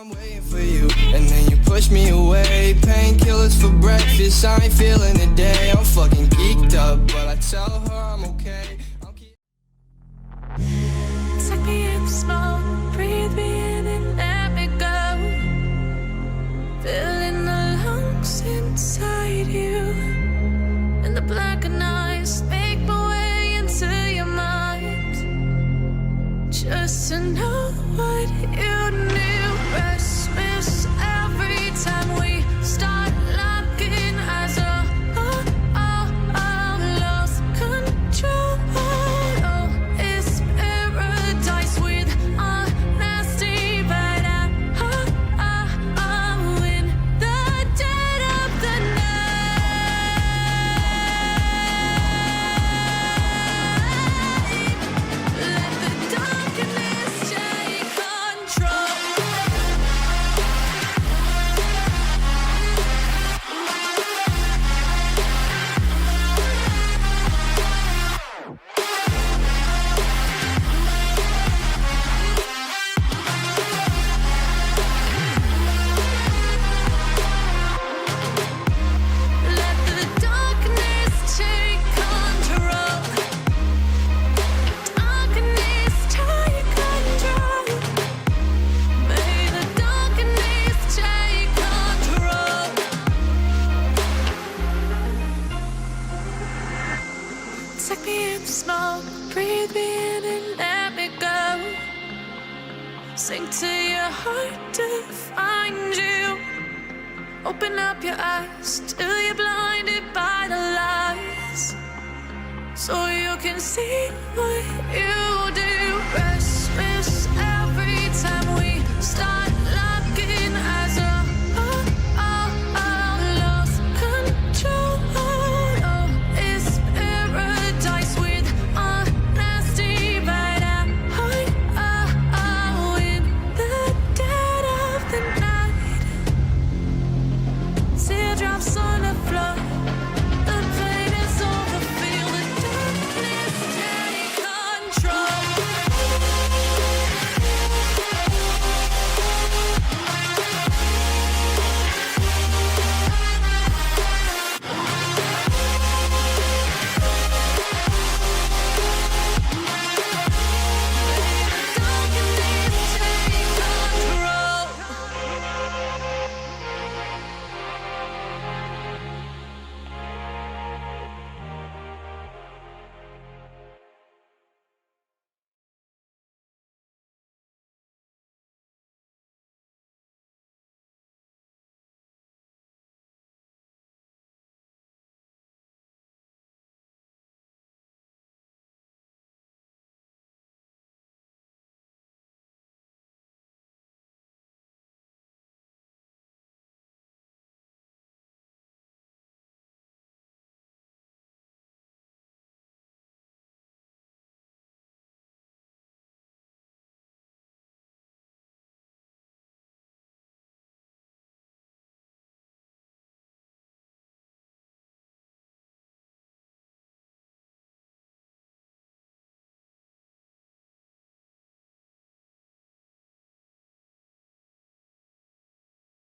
I'm waiting for you, and then you push me away. Painkillers for breakfast, I ain't feeling the day. I'm fucking geeked up, but I tell her I'm okay. Take me in smoke, breathe me in and let me go. Filling the lungs inside you, and the blackened eyes make my way into your mind. Just to know what you knew. Restless every time we start locking eyes. Lost control. Oh, it's paradise with honesty, but I'm in the dead of the night. Let the darkness take control. Let the darkness take control. Darkness take control. May the darkness take control. Take me in smoke, breathe me in and let me go. Sink to your heart to find you. Open up your eyes till you're blinded by the lies, so you can see what you do.